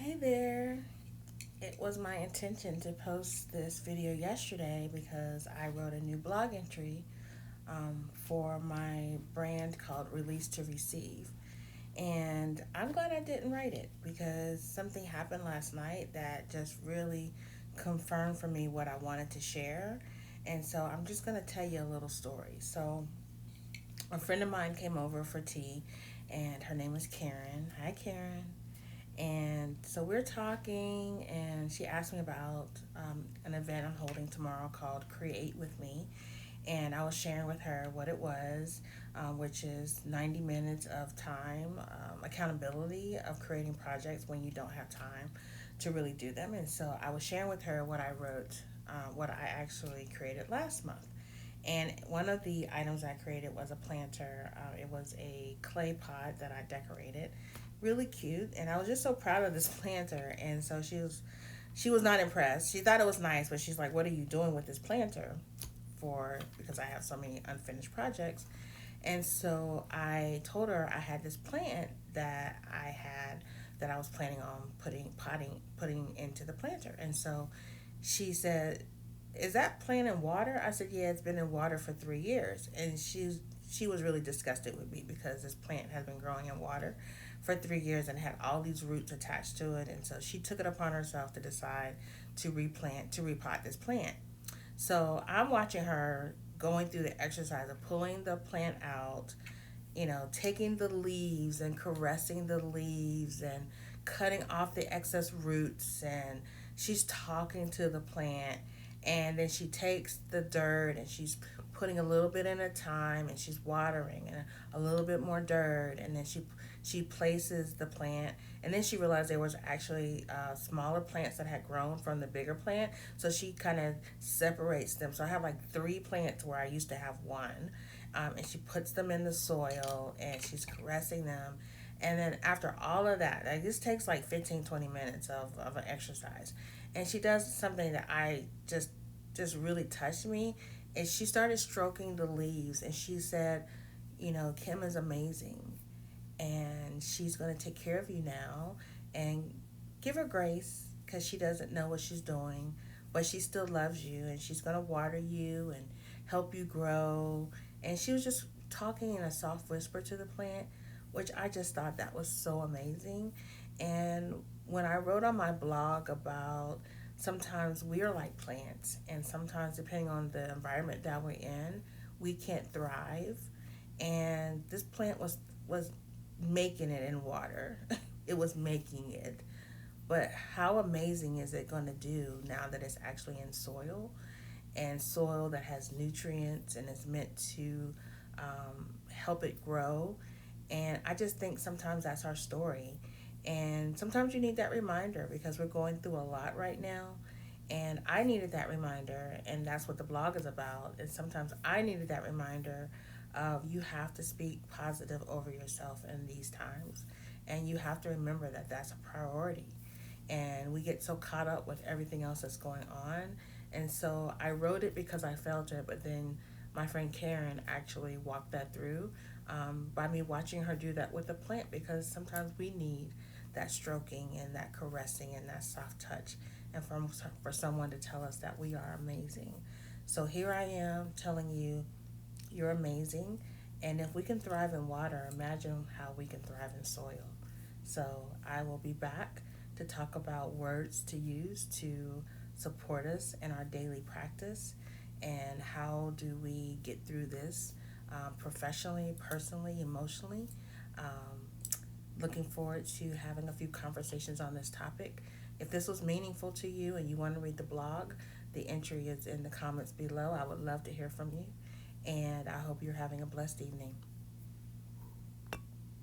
Hey there. It was my intention to post this video yesterday because I wrote a new blog entry for my brand called Release2Receive. And I'm glad I didn't write it because something happened last night that just really confirmed for me what I wanted to share. And so I'm just going to tell you a little story. So, a friend of mine came over for tea, and her name was Karen. Hi, Karen. And so we're talking, and she asked me about an event I'm holding tomorrow called Create With Me. And I was sharing with her what it was, which is 90 minutes of time, accountability of creating projects when you don't have time to really do them. And so I was sharing with her what I wrote, what I actually created last month. And one of the items I created was a planter. It was a clay pot that I decorated, really cute. And I was just so proud of this planter. And so she was not impressed. She thought it was nice, but she's like, "What are you doing with this planter?" For because I have so many unfinished projects. And so I told her I had this plant that I was planning on putting into the planter. And so she said, "Is that plant in water?" I said, "Yeah, it's been in water for 3 years." And she was really disgusted with me because this plant has been growing in water for 3 years and had all these roots attached to it. And so she took it upon herself to decide to repot this plant. So I'm watching her going through the exercise of pulling the plant out, taking the leaves and caressing the leaves and cutting off the excess roots. And she's talking to the plant. And then she takes the dirt and she's putting a little bit at a time, and she's watering and a little bit more dirt. And then she places the plant, and then she realized there was actually smaller plants that had grown from the bigger plant, so she kind of separates them. So I have like three plants where I used to have one, and she puts them in the soil and she's caressing them. And then after all of that, like, this takes like 15-20 minutes of an exercise, and she does something that I just really touched me. And she started stroking the leaves, and she said, "Kim is amazing, and she's going to take care of you now, and give her grace because she doesn't know what she's doing, but she still loves you, and she's going to water you and help you grow." And she was just talking in a soft whisper to the plant, which I just thought that was so amazing. And when I wrote on my blog about sometimes we are like plants, and sometimes depending on the environment that we're in, we can't thrive. And this plant was making it in water. It was making it. But how amazing is it going to do now that it's actually in soil, and soil that has nutrients and is meant to help it grow? And I just think sometimes that's our story. And sometimes you need that reminder because we're going through a lot right now. And I needed that reminder, and that's what the blog is about. And sometimes I needed that reminder of you have to speak positive over yourself in these times. And you have to remember that that's a priority. And we get so caught up with everything else that's going on. And so I wrote it because I felt it, but then my friend Karen actually walked that through by me watching her do that with the plant, because sometimes we need that stroking and that caressing and that soft touch, and for someone to tell us that we are amazing. So here I am telling you, you're amazing. And if we can thrive in water, imagine how we can thrive in soil. So I will be back to talk about words to use to support us in our daily practice, and how do we get through this professionally, personally, emotionally. Looking forward to having a few conversations on this topic. If this was meaningful to you and you want to read the blog, the entry is in the comments below. I would love to hear from you, and I hope you're having a blessed evening.